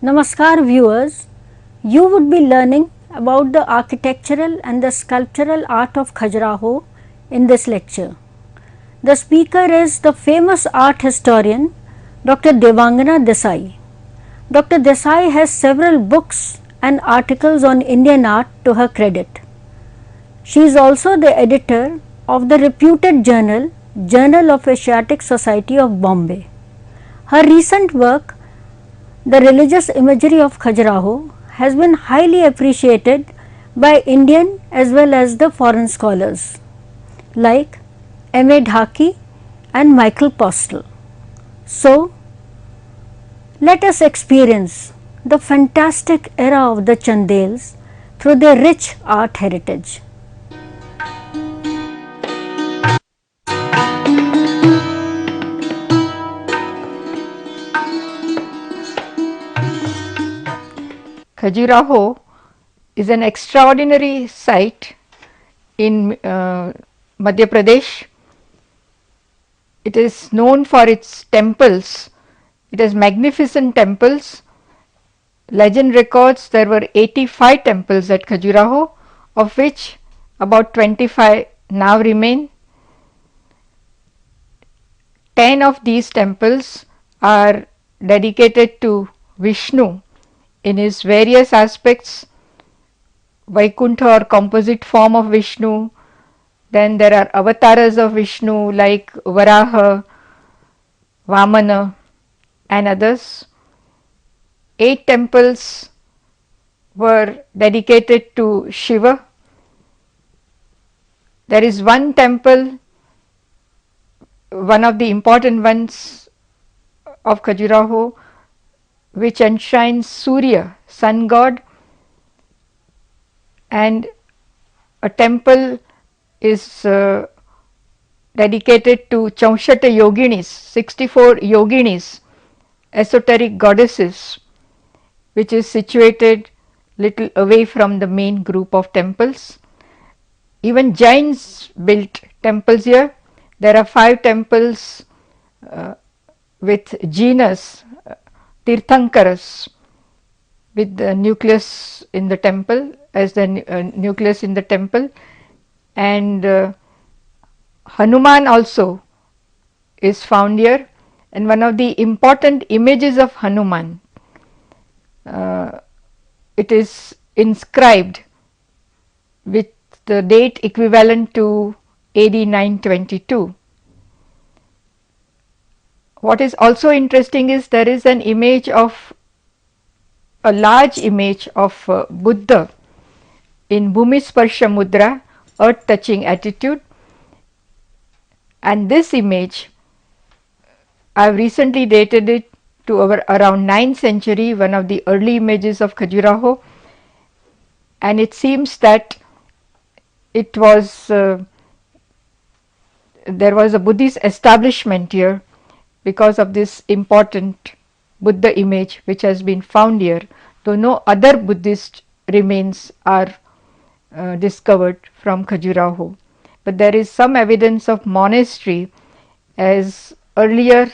Namaskar viewers, you would be learning about the architectural and the sculptural art of Khajuraho in this lecture. The speaker is the famous art historian Dr. Devangana Desai. Dr. Desai has several books and articles on Indian art to her credit. She is also the editor of the reputed journal Journal of Asiatic Society of Bombay. Her recent work, The Religious Imagery of Khajuraho, has been highly appreciated by Indian as well as the foreign scholars like M.A. Dhaki and Michael Postel. So, let us experience the fantastic era of the Chandels through their rich art heritage. Khajuraho is an extraordinary site in Madhya Pradesh. It is known for its temples. It has magnificent temples. Legend records there were 85 temples at Khajuraho, of which about 25 now remain. 10 of these temples are dedicated to Vishnu in his various aspects, Vaikuntha or composite form of Vishnu. Then there are avatars of Vishnu like Varaha, Vamana and others. 8 temples were dedicated to Shiva. There is one temple, one of the important ones of Khajuraho, which enshrines Surya, sun god, and a temple is dedicated to Chaushata Yoginis, 64 Yoginis, esoteric goddesses, which is situated little away from the main group of temples. Even Jains built temples here. There are 5 temples with genus Tirthankaras, with the nucleus in the temple as the nucleus in the temple, and Hanuman also is found here, and one of the important images of Hanuman, it is inscribed with the date equivalent to AD 922. What is also interesting is there is an image of a large image of Buddha in Bhumisparsha Mudra, earth touching attitude, and this image I have recently dated it to around 9th century, one of the early images of Khajuraho, and it seems that it was there was a Buddhist establishment here because of this important Buddha image which has been found here, though no other Buddhist remains are discovered from Khajuraho. But there is some evidence of monastery, as earlier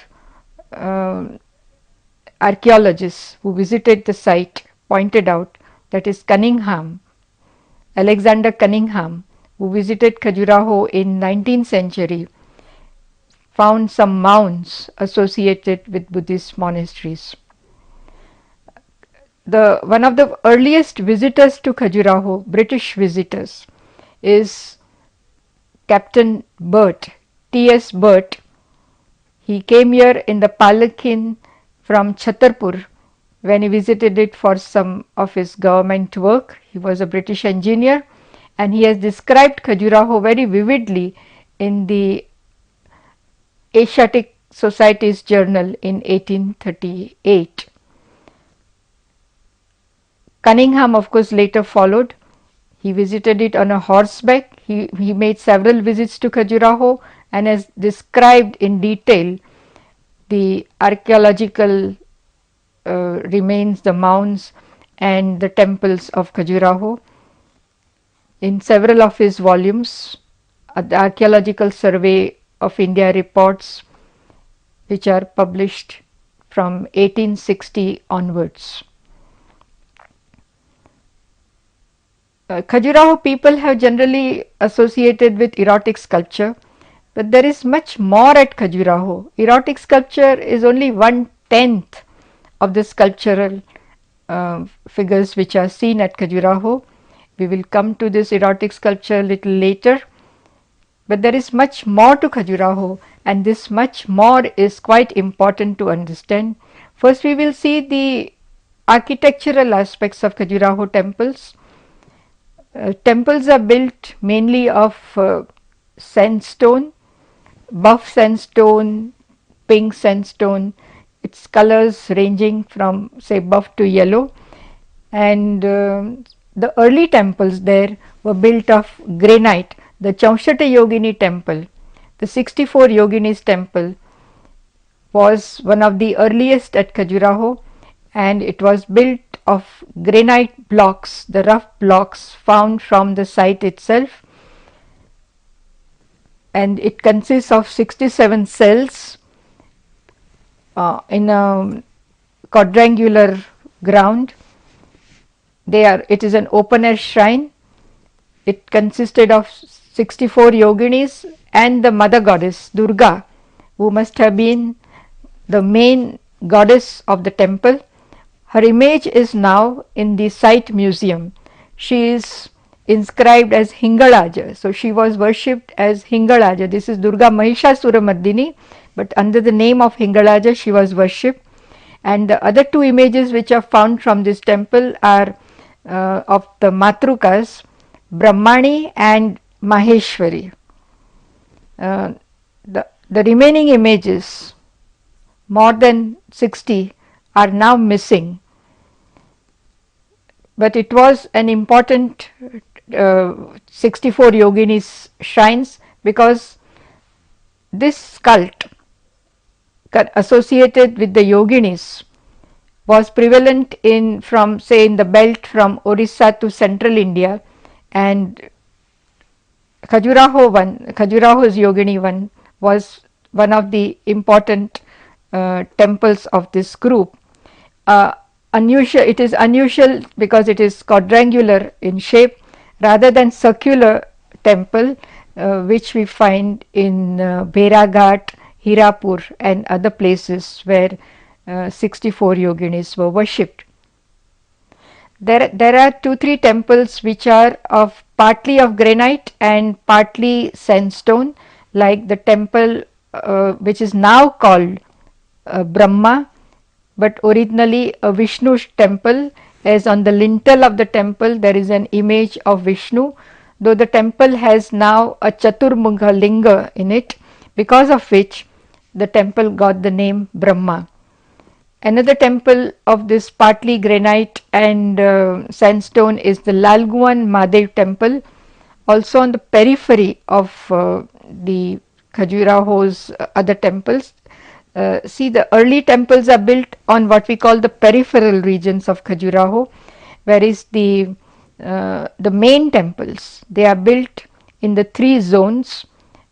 archaeologists who visited the site pointed out, that is Cunningham, Alexander Cunningham, who visited Khajuraho in 19th century, found some mounds associated with Buddhist monasteries. One of the earliest visitors to Khajuraho, British visitors, is Captain Burt, T.S. Burt. He came here in the palanquin from Chhatarpur when he visited it for some of his government work. He was a British engineer, and he has described Khajuraho very vividly in the Asiatic Society's journal in 1838. Cunningham, of course, later followed. He visited it on a horseback. He made several visits to Khajuraho and has described in detail the archaeological remains, the mounds and the temples of Khajuraho in several of his volumes. The Archaeological Survey of India reports, which are published from 1860 onwards. Khajuraho people have generally associated with erotic sculpture, but there is much more at Khajuraho. Erotic sculpture is only 1/10 of the sculptural figures which are seen at Khajuraho. We will come to this erotic sculpture a little later, but there is much more to Khajuraho, and this much more is quite important to understand. First, we will see the architectural aspects of Khajuraho temples. Temples are built mainly of sandstone, buff sandstone, pink sandstone, its colors ranging from say buff to yellow, and the early temples there were built of granite. The Chaushata Yogini temple, the 64 Yoginis temple, was one of the earliest at Khajuraho, and it was built of granite blocks, the rough blocks found from the site itself, and it consists of 67 cells in a quadrangular ground. It is an open air shrine. It consisted of 64 yoginis and the mother goddess Durga, who must have been the main goddess of the temple. Her image is now in the site museum. She is inscribed as Hingalaja. So she was worshipped as Hingalaja. This is Durga Mahishasura Mardini, but under the name of Hingalaja she was worshipped. And the other two images which are found from this temple are of the Matrukas, Brahmani and Maheshwari. The remaining images, more than 60, are now missing, but it was an important 64 yoginis shrines, because this cult associated with the yoginis was prevalent in the belt from Orissa to central India, and Khajuraho's Yogini one was one of the important temples of this group. It is unusual because it is quadrangular in shape rather than circular temple, which we find in Bheraghat, Hirapur and other places where 64 yoginis were worshipped. There are 2-3 temples which are partly of granite and partly sandstone, like the temple which is now called Brahma, but originally a Vishnu temple, as on the lintel of the temple there is an image of Vishnu, though the temple has now a Chaturmukha linga in it, because of which the temple got the name Brahma. Another temple of this partly granite and sandstone is the Lalguan Mahadev temple, also on the periphery of the Khajuraho's other temples. See, the early temples are built on what we call the peripheral regions of Khajuraho, whereas the main temples, they are built in the 3 zones.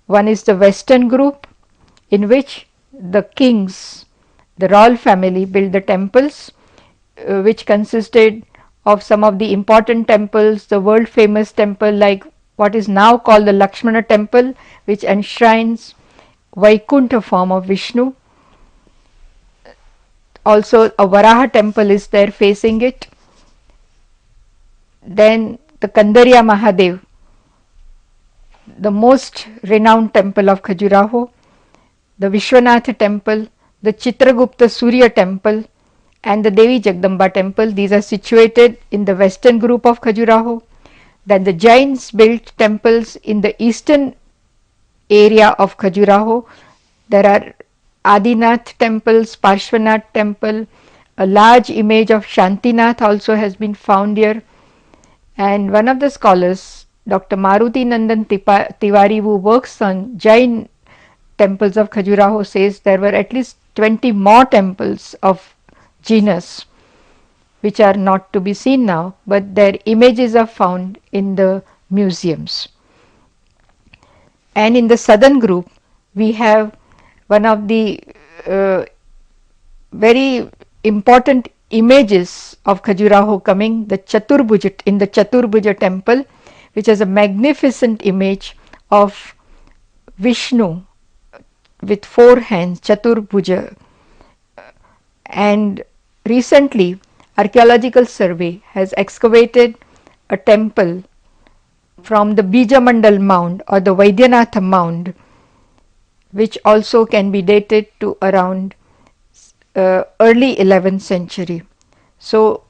One is the western group, in which the kings, the royal family, built the temples, which consisted of some of the important temples, the world famous temple like what is now called the Lakshmana temple, which enshrines Vaikuntha form of Vishnu. Also a Varaha temple is there facing it. Then the Kandarya Mahadev, the most renowned temple of Khajuraho, the Vishwanath temple, the Chitragupta Surya temple and the Devi Jagdamba temple. These are situated in the western group of Khajuraho. Then the Jains built temples in the eastern area of Khajuraho. There are Adinath temples, Parshvanath temple, a large image of Shantinath also has been found here, and one of the scholars, Dr. Maruti Nandan Tiwari, who works on Jain temples of Khajuraho, says there were at least 20 more temples of genus which are not to be seen now, but their images are found in the museums. And in the southern group we have one of the very important images of Khajuraho coming the Chaturbhuja in the Chaturbhuja temple, which has a magnificent image of Vishnu with 4 hands, Chaturbhuja. And recently, archaeological survey has excavated a temple from the Bijamandal mound or the Vaidyanath mound, which also can be dated to around early 11th century. So,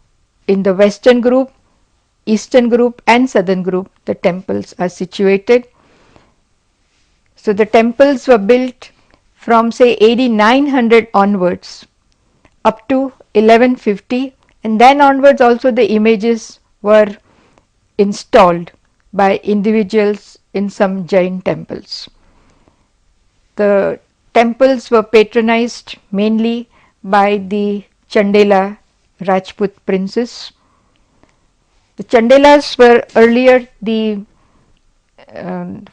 in the western group, eastern group and southern group, the temples are situated. So, the temples were built from say AD 900 onwards up to 1150, and then onwards also the images were installed by individuals in some Jain temples. The temples were patronized mainly by the Chandela Rajput princes. The Chandelas were earlier the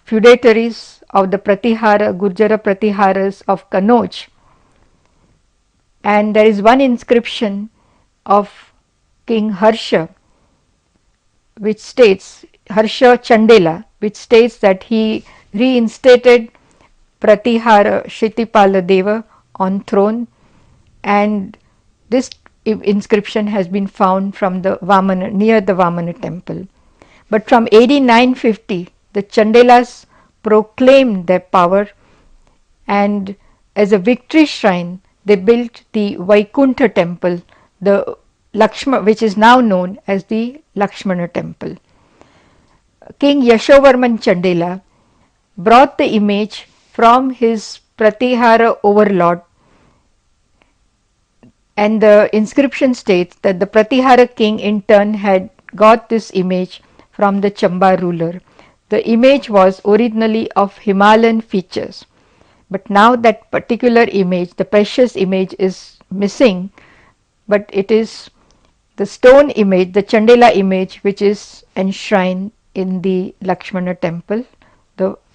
feudatories of the Pratihara, Gurjara Pratiharas of Kanauj, and there is one inscription of King Harsha which states, Harsha Chandela, which states that he reinstated Pratihara Shitipala Deva on throne, and this inscription has been found from the Vamana, near the Vamana temple. But from AD 950 the Chandelas proclaimed their power, and as a victory shrine they built the Vaikuntha temple, the which is now known as the Lakshmana temple. King Yashovarman Chandela brought the image from his Pratihara overlord, and the inscription states that the Pratihara king in turn had got this image from the Chamba ruler. The image was originally of Himalayan features, but now that particular image, the precious image, is missing, but it is the stone image, the Chandela image, which is enshrined in the Lakshmana temple.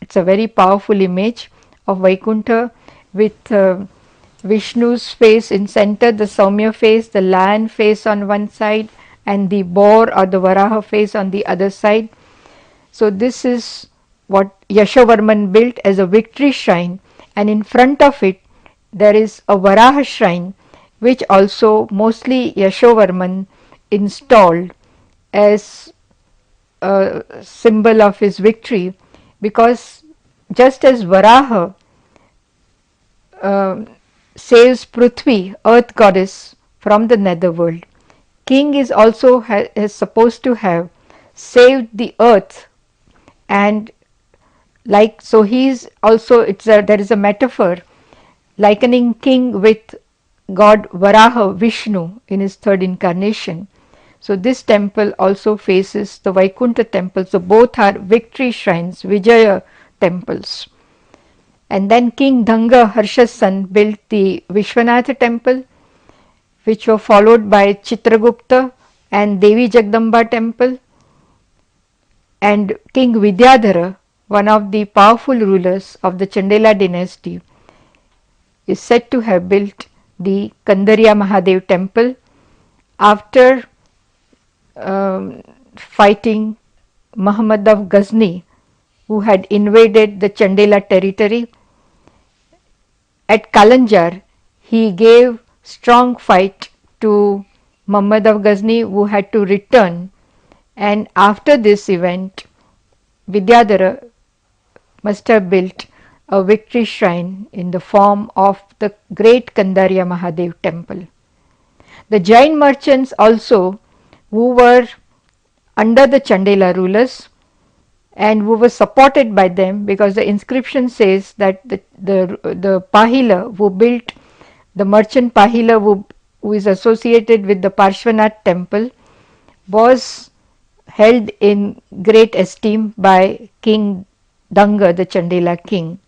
It's a very powerful image of Vaikuntha with Vishnu's face in center, the Saumya face, the lion face on one side, and the boar or the Varaha face on the other side. So this is what Yashovarman built as a victory shrine, and in front of it there is a Varaha shrine, which also mostly Yashovarman installed as a symbol of his victory, because just as Varaha saves Prithvi, earth goddess, from the netherworld, king is also is supposed to have saved the earth, and like so he is also, there is a metaphor likening king with god Varaha Vishnu in his third incarnation. So this temple also faces the Vaikuntha temple, so both are victory shrines, Vijaya temples. And then King Dhanga, Harsha's son, built the Vishwanatha temple, which were followed by Chitragupta and Devi Jagdamba temple. And King Vidyadhara, one of the powerful rulers of the Chandela dynasty, is said to have built the Kandarya Mahadev temple after fighting Muhammad of Ghazni, who had invaded the Chandela territory. At Kalanjar, he gave strong fight to Muhammad of Ghazni, who had to return, and after this event Vidyadhara must have built a victory shrine in the form of the great Kandarya Mahadev temple. The Jain merchants also, who were under the Chandela rulers and who were supported by them, because the inscription says that the Pahila who built, the merchant Pahila who is associated with the Parshvanath temple, was held in great esteem by King Dhanga, the Chandela king.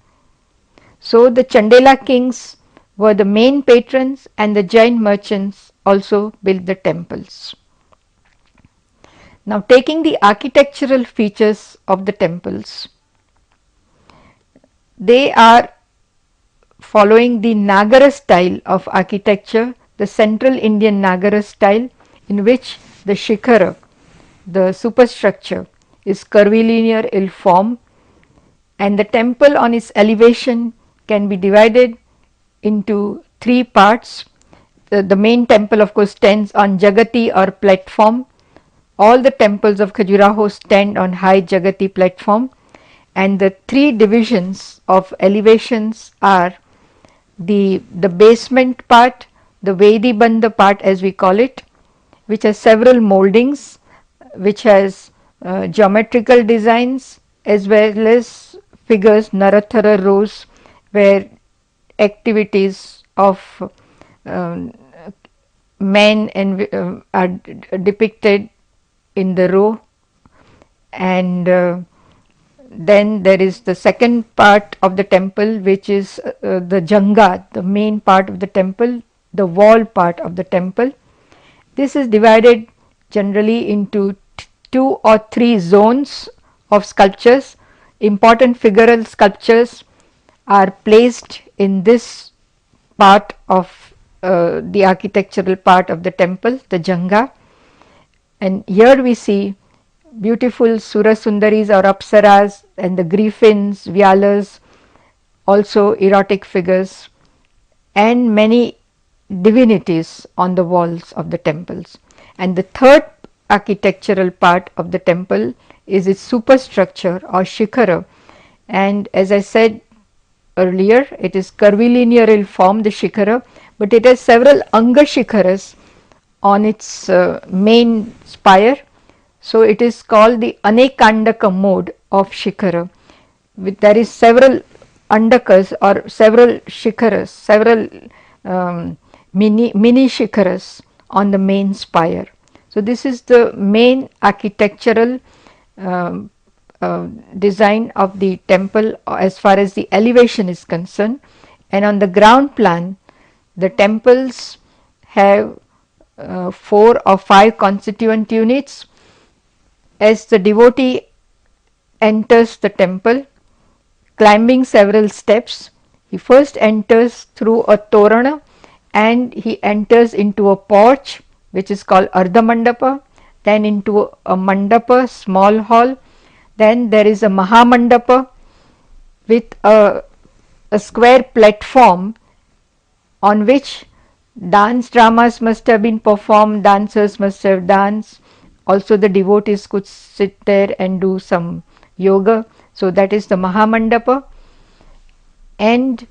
So the Chandela kings were the main patrons, and the Jain merchants also built the temples. Now, taking the architectural features of the temples, they are following the Nagara style of architecture, the central Indian Nagara style, in which the shikhara, the superstructure, is curvilinear in form, and the temple on its elevation can be divided into three parts. The main temple of course stands on Jagati or platform. All the temples of Khajuraho stand on high Jagati platform, and the three divisions of elevations are the basement part, the Vedibandha part as we call it, which has several moldings, which has geometrical designs as well as figures, Narathara rows, where activities of um, men and are depicted in the row. And then there is the second part of the temple, which is the Janga, the main part of the temple, the wall part of the temple. This is divided generally into two or three zones of sculptures. Important figural sculptures are placed in this part of the architectural part of the temple, the Janga. And here we see beautiful Surasundaris or Apsaras and the Griffins, Vyalas, also erotic figures, and many divinities on the walls of the temples. And the third architectural part of the temple is its superstructure or shikhara, and as I said earlier, it is curvilinear in form, the shikhara, but it has several anga shikharas on its main spire. So it is called the Anekandaka mode of shikhara. There is several andakas or several shikharas, several mini shikharas on the main spire. So this is the main architectural design of the temple as far as the elevation is concerned. And on the ground plan, the temples have 4 or 5 constituent units. As the devotee enters the temple, climbing several steps, he first enters through a torana and he enters into a porch which is called Ardha Mandapa, then into a mandapa, small hall, then there is a Mahamandapa with a square platform on which dance dramas must have been performed, dancers must have danced, also the devotees could sit there and do some yoga. So that is the Mahamandapa. And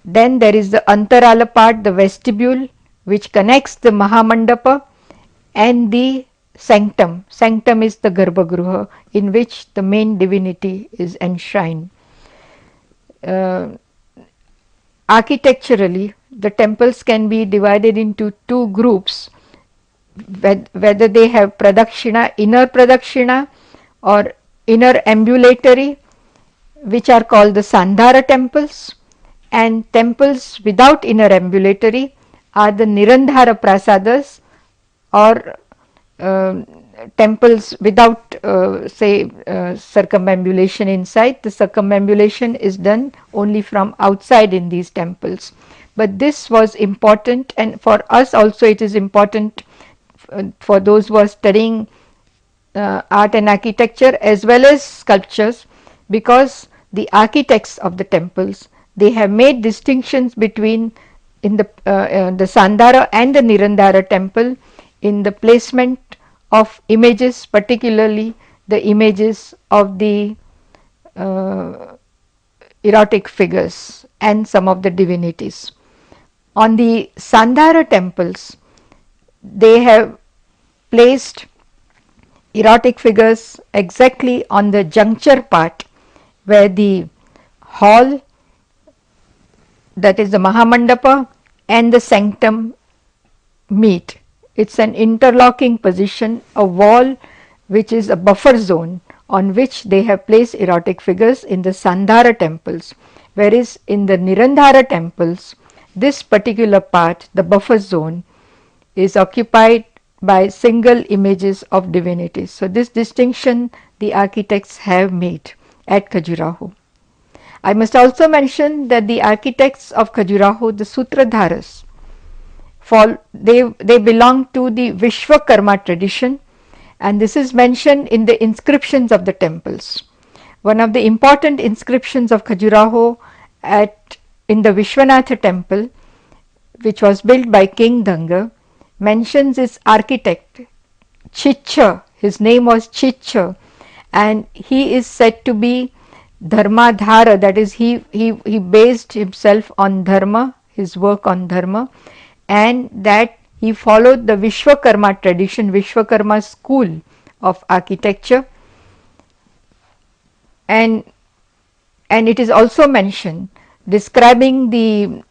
then there is the Antarala part, the vestibule, which connects the Mahamandapa and the sanctum. Sanctum is the Garbhagruha in which the main divinity is enshrined. Architecturally, the temples can be divided into two groups, whether they have Pradakshina, inner Pradakshina or inner ambulatory, which are called the Sandhara temples, and temples without inner ambulatory are the Nirandhara Prasadas or temples without circumambulation inside. The circumambulation is done only from outside in these temples. But this was important, and for us also it is important for those who are studying art and architecture as well as sculptures, because the architects of the temples, they have made distinctions between in the Sandhara and the Nirandhara temple in the placement of images, particularly the images of the erotic figures and some of the divinities. On the Sandhara temples, they have placed erotic figures exactly on the juncture part where the hall, that is the Mahamandapa, and the sanctum meet. It's an interlocking position, a wall which is a buffer zone on which they have placed erotic figures in the Sandhara temples, whereas in the Nirandhara temples, this particular part, the buffer zone, is occupied by single images of divinities. So this distinction the architects have made at Khajuraho. I must also mention that the architects of Khajuraho, the Sutradharas, they belong to the Vishwakarma tradition, and this is mentioned in the inscriptions of the temples. One of the important inscriptions of Khajuraho in the Vishwanatha temple, which was built by King Danga, mentions its architect Chicha. His name was Chicha, and he is said to be Dharmadhara, that is, he based himself on Dharma, his work on Dharma, and that he followed the Vishwakarma tradition, Vishwakarma school of architecture, and it is also mentioned describing the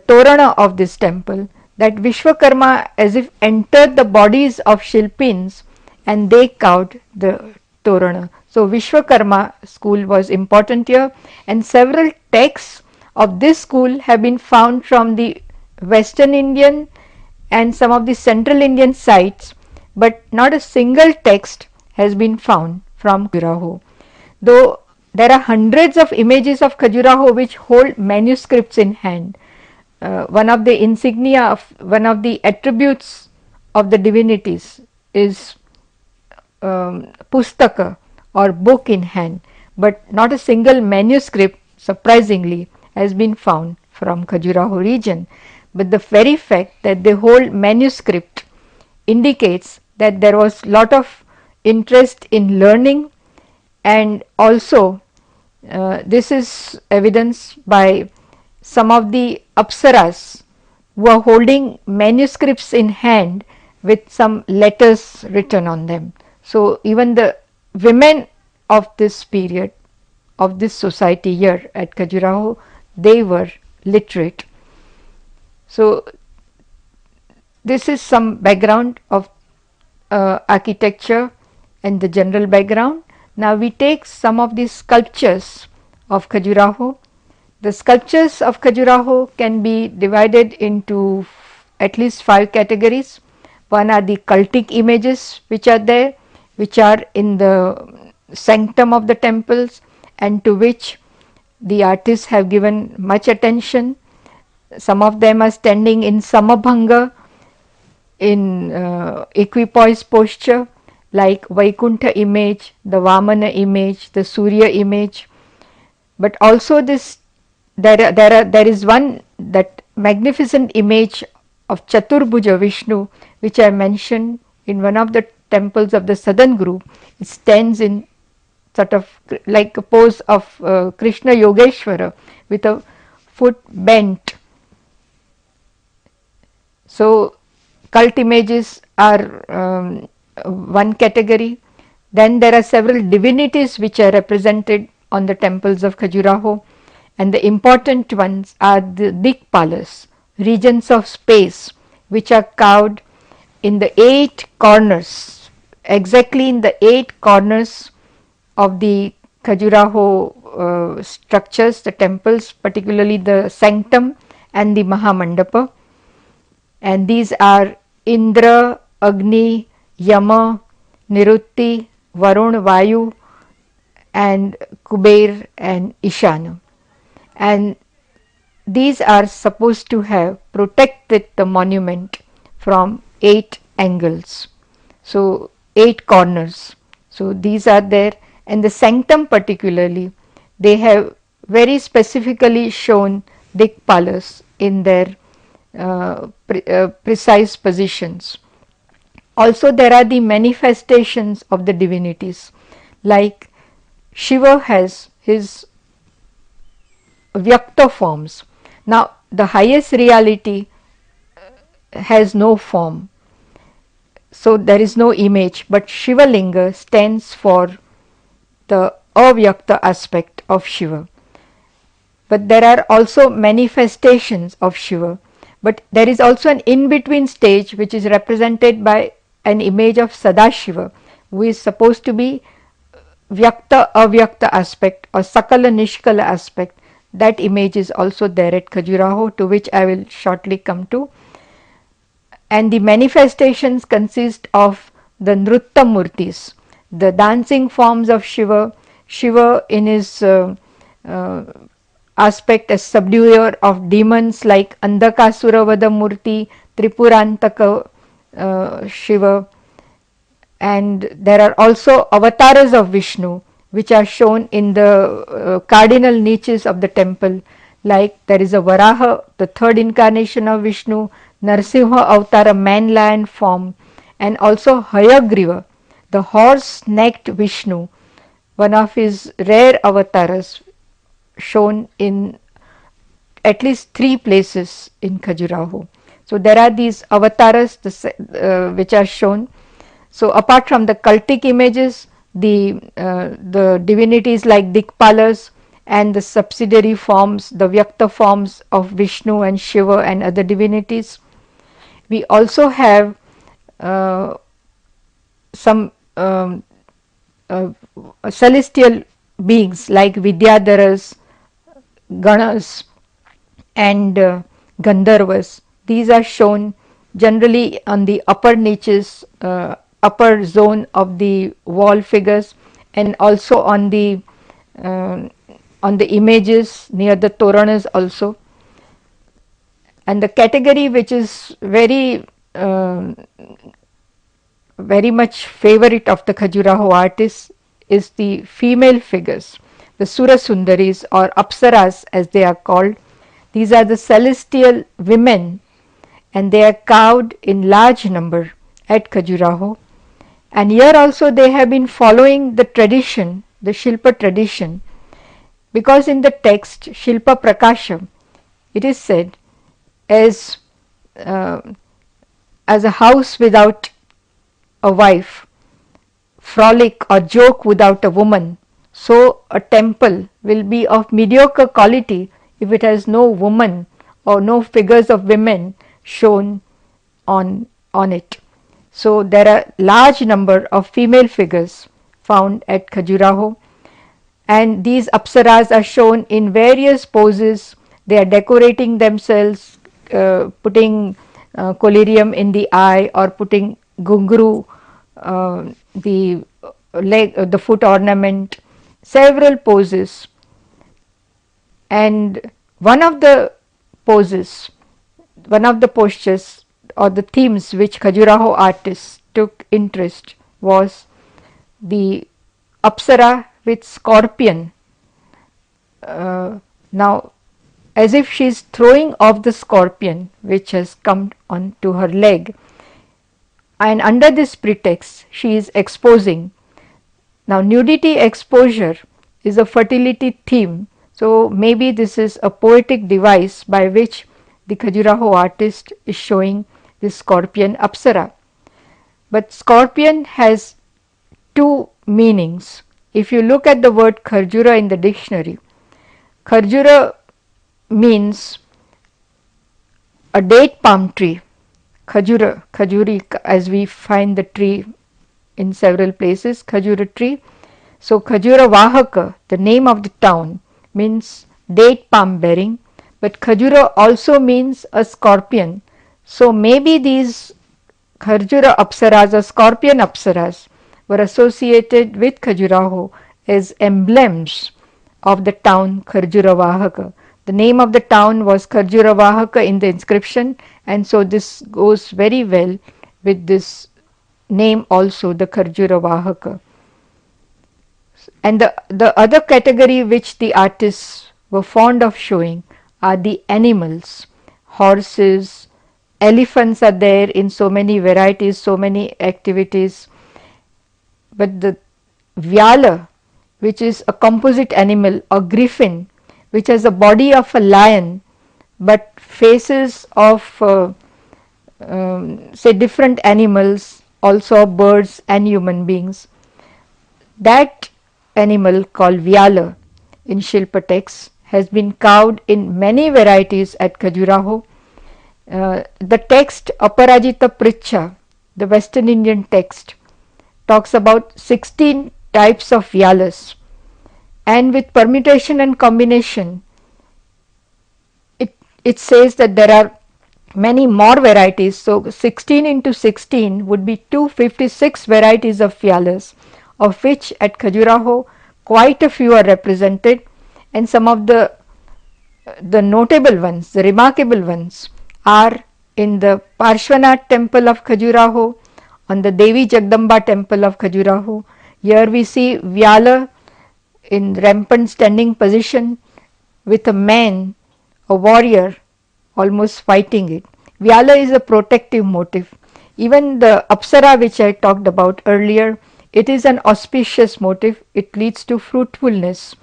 Torana of this temple, that Vishwakarma as if entered the bodies of Shilpins and they carved the Torana. So Vishwakarma school was important here, and several texts of this school have been found from the Western Indian and some of the Central Indian sites, but not a single text has been found from Khajuraho. Though there are hundreds of images of Khajuraho which hold manuscripts in hand. One of the insignia of one of the attributes of the divinities is pustaka or book in hand, but not a single manuscript, surprisingly, has been found from Khajuraho region. But the very fact that they hold manuscript indicates that there was lot of interest in learning, and also this is evidenced by some of the apsaras who are holding manuscripts in hand with some letters written on them. So even the women of this period, of this society here at Khajuraho, they were literate. So this is some background of architecture and the general background. Now we take some of these sculptures of Khajuraho. The sculptures of Khajuraho can be divided into at least 5 categories. One are the cultic images which are there, which are in the sanctum of the temples and to which the artists have given much attention. Some of them are standing in Samabhanga, in equipoise posture, like Vaikuntha image, the Vamana image, the Surya image. But also there is one, that magnificent image of Chaturbhuja Vishnu, which I mentioned in one of the temples of the southern group. It stands in sort of like a pose of Krishna Yogeshwara with a foot bent. So cult images are one category. Then there are several divinities which are represented on the temples of Khajuraho, and the important ones are the Dikpalas, regions of space, which are carved in the 8 corners, exactly in the 8 corners of the Khajuraho structures, the temples, particularly the sanctum and the Mahamandapa. And these are Indra, Agni, Yama, Nirutti, Varun, Vayu, and Kuber and Ishana. And these are supposed to have protected the monument from 8 angles. So 8 corners. So these are there, and the sanctum particularly, they have very specifically shown Dikpalas in their precise positions. Also there are the manifestations of the divinities, like Shiva has his Vyakta forms. Now the highest reality has no form, so there is no image, but Shiva Linga stands for the Avyakta aspect of Shiva. But there are also manifestations of Shiva, but there is also an in-between stage which is represented by an image of Sadashiva, who is supposed to be Vyakta Avyakta aspect or Sakala Nishkala aspect. That image is also there at Khajuraho, to which I will shortly come to. And the manifestations consist of the Nritta Murtis, the dancing forms of Shiva, Shiva in his aspect as subduer of demons like Andakasura Vadamurti, Tripurantaka Shiva, and there are also avatars of Vishnu which are shown in the cardinal niches of the temple, like there is a Varaha, the third incarnation of Vishnu, Narsimha avatar, a man lion form, and also Hayagriva, the horse necked Vishnu, one of his rare avatars shown in at least 3 places in Khajuraho. So there are these avatars which are shown. So apart from the cultic images, the divinities like Dikpalas and the subsidiary forms, the Vyakta forms of Vishnu and Shiva and other divinities, we also have some celestial beings like Vidyadharas, Ganas, and Gandharvas. These are shown generally on the upper niches, upper zone of the wall figures, and also on the images near the Toranas also. And the category which is very much favorite of the Khajuraho artists is the female figures, the Surasundaris or Apsaras as they are called. These are the celestial women, and they are carved in large number at Khajuraho. And here also they have been following the tradition, the Shilpa tradition, because in the text Shilpa Prakasha it is said as a house without a wife, frolic or joke without a woman, so a temple will be of mediocre quality if it has no woman or no figures of women shown on it. So there are large number of female figures found at Khajuraho, and these apsaras are shown in various poses. They are decorating themselves, putting collyrium in the eye or putting gungru, the leg, the foot ornament, several poses. And one of the poses, one of the postures or the themes which Khajuraho artists took interest was the Apsara with scorpion. Now, as if she is throwing off the scorpion which has come onto her leg, and under this pretext she is exposing. Now, nudity exposure is a fertility theme, so maybe this is a poetic device by which the Khajuraho artist is showing this scorpion Apsara. But scorpion has 2 meanings. If you look at the word Khajura in the dictionary, Khajura means a date palm tree, Khajura, Khajuri, as we find the tree in several places, Khajura tree. So Khajura Vahaka, the name of the town, means date palm bearing, but Khajura also means a scorpion. So maybe these Khajura Apsaras or scorpion Apsaras were associated with Khajuraho as emblems of the town Khajura. The name of the town was Khajura in the inscription, and so this goes very well with this name also, the Khajura. And the other category which the artists were fond of showing are the animals. Horses, elephants are there in so many varieties, so many activities. But the Vyala, which is a composite animal, or griffin, which has the body of a lion but faces of say different animals, also birds and human beings. That animal called Vyala in Shilpa texts has been carved in many varieties at Khajuraho. The text Aparajita Pricha, the Western Indian text, talks about 16 types of Vyalas, and with permutation and combination it says that there are many more varieties. So 16 into 16 would be 256 varieties of Vyalas, of which at Khajuraho quite a few are represented, and some of the The notable ones, the remarkable ones are in the Parshvanath temple of Khajuraho, on the Devi Jagdamba temple of Khajuraho. Here we see Vyala in rampant standing position with a man, a warrior, almost fighting it. Vyala is a protective motif. Even the Apsara which I talked about earlier, it is an auspicious motif, it leads to fruitfulness.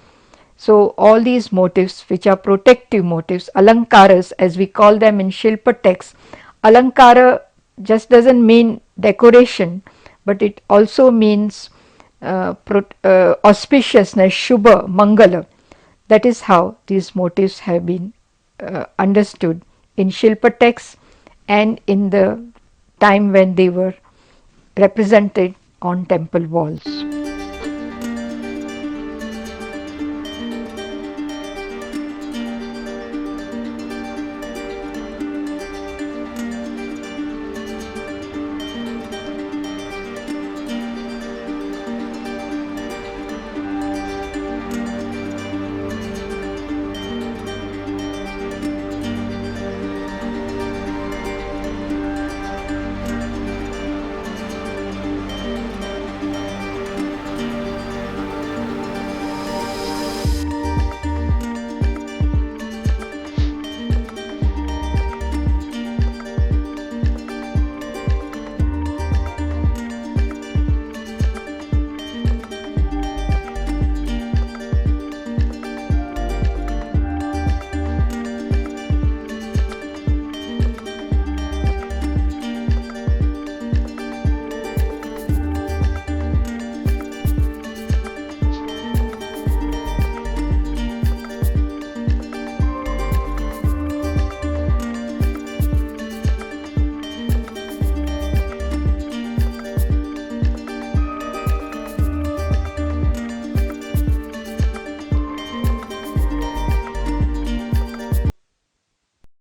So all these motifs which are protective motifs, alankaras as we call them in Shilpa texts, alankara just doesn't mean decoration, but it also means auspiciousness, Shubha, Mangala. That is how these motifs have been understood in Shilpa texts and in the time when they were represented on temple walls.